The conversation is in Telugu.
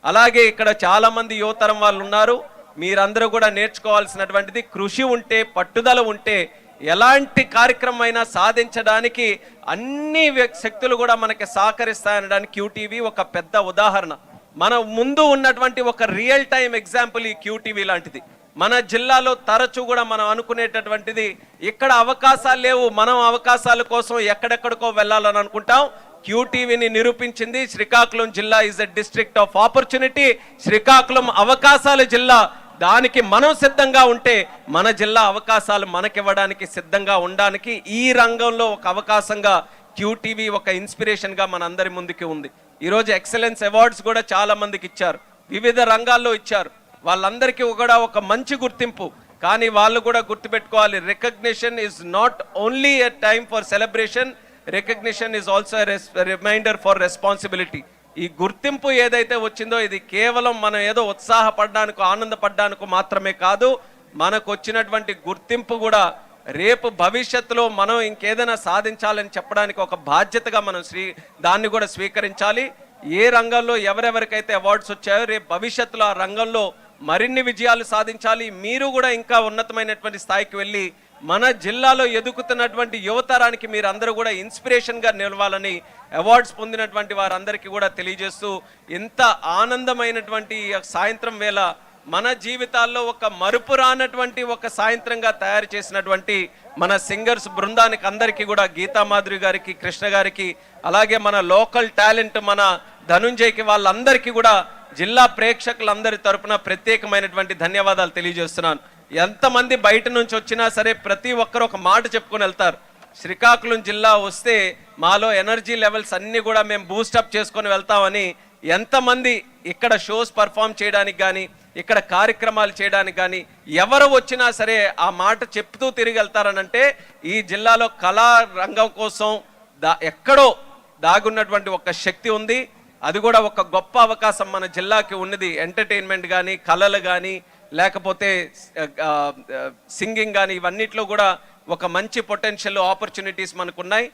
అలాగే ఇక్కడ చాలామంది యువతరం వాళ్ళు ఉన్నారు. మీరందరూ కూడా నేర్చుకోవాల్సినటువంటిది కృషి ఉంటే, పట్టుదల ఉంటే ఎలాంటి కార్యక్రమం అయినా సాధించడానికి అన్ని శక్తులు కూడా మనకి సహకరిస్తాయనడానికి క్యూటీవీ ఒక పెద్ద ఉదాహరణ. మన ముందు ఉన్నటువంటి ఒక రియల్ టైం ఎగ్జాంపుల్ ఈ క్యూటీవీ లాంటిది. మన జిల్లాలో తరచూ కూడా మనం అనుకునేటటువంటిది ఇక్కడ అవకాశాలు లేవు, మనం అవకాశాల కోసం ఎక్కడెక్కడికో వెళ్ళాలని అనుకుంటాం. క్యూటీవీని నిరూపించింది. శ్రీకాకుళం జిల్లా is a district of opportunity. Srikakulam అవకాశాల జిల్లా. దానికి మనం సిద్ధంగా ఉంటే మన జిల్లా అవకాశాలు మనకివ్వడానికి సిద్ధంగా ఉండడానికి ఈ రంగంలో ఒక అవకాశంగా క్యూటీవీ ఒక ఇన్స్పిరేషన్గా మన అందరి ముందుకి ఉంది. ఈరోజు ఎక్సలెన్స్ అవార్డ్స్ కూడా చాలా మందికి ఇచ్చారు, వివిధ రంగాల్లో ఇచ్చారు. వాళ్ళందరికీ కూడా ఒక మంచి గుర్తింపు. కానీ వాళ్ళు కూడా గుర్తుపెట్టుకోవాలి, recognition is not only a time for celebration, recognition is also reminder for responsibility. ఈ గుర్తింపు ఏదైతే వచ్చిందో ఇది కేవలం మనం ఏదో ఉత్సాహపడడానికి ఆనందపడడానికి మాత్రమే కాదు. మనకు వచ్చినటువంటి గుర్తింపు కూడా రేపు భవిష్యత్తులో మనం ఇంకేదైనా సాధించాలని చెప్పడానికి ఒక బాధ్యతగా మనం దాన్ని కూడా స్వీకరించాలి. ఏ రంగంలో ఎవరెవరికైతే అవార్డ్స్ వచ్చాయో రేపు భవిష్యత్తులో ఆ రంగంలో మరిన్ని విజయాలు సాధించాలి. మీరు కూడా ఇంకా ఉన్నతమైనటువంటి స్థాయికి వెళ్ళి మన జిల్లాలో ఎదుగుతున్నటువంటి యువతరానికి మీరందరూ కూడా ఇన్స్పిరేషన్గా నిలవాలని అవార్డ్స్ పొందినటువంటి వారందరికీ కూడా తెలియజేస్తూ, ఇంత ఆనందమైనటువంటి సాయంత్రం వేళ మన జీవితాల్లో ఒక మరుపురానటువంటి ఒక సాయంత్రంగా తయారు చేసినటువంటి మన సింగర్స్ బృందానికి అందరికీ కూడా, గీతామాధురి గారికి, కృష్ణ గారికి, అలాగే మన లోకల్ టాలెంట్ మన ధనుంజయ్కి, వాళ్ళందరికీ కూడా జిల్లా ప్రేక్షకులందరి తరపున ప్రత్యేకమైనటువంటి ధన్యవాదాలు తెలియజేస్తున్నాను. ఎంతమంది బయట నుంచి వచ్చినా సరే ప్రతి ఒక్కరు ఒక మాట చెప్పుకొని వెళ్తారు, శ్రీకాకుళం జిల్లా వస్తే మాలో ఎనర్జీ లెవెల్స్ అన్నీ కూడా మేము బూస్టప్ చేసుకొని వెళ్తామని ఎంతమంది ఇక్కడ షోస్ పర్ఫామ్ చేయడానికి కానీ, ఇక్కడ కార్యక్రమాలు చేయడానికి కానీ ఎవరు వచ్చినా సరే ఆ మాట చెప్తూ తిరిగి వెళ్తారనంటే ఈ జిల్లాలో కళా రంగం కోసం ఎక్కడో దాగున్నటువంటి ఒక శక్తి ఉంది. అది కూడా ఒక గొప్ప అవకాశం మన జిల్లాకి ఉన్నది. ఎంటర్టైన్మెంట్ కానీ, కళలు కానీ, లేకపోతే సింగింగ్ కానీ, ఇవన్నిట్లో కూడా ఒక మంచి పొటెన్షియల్ ఆపర్చునిటీస్ మనకున్నాయి.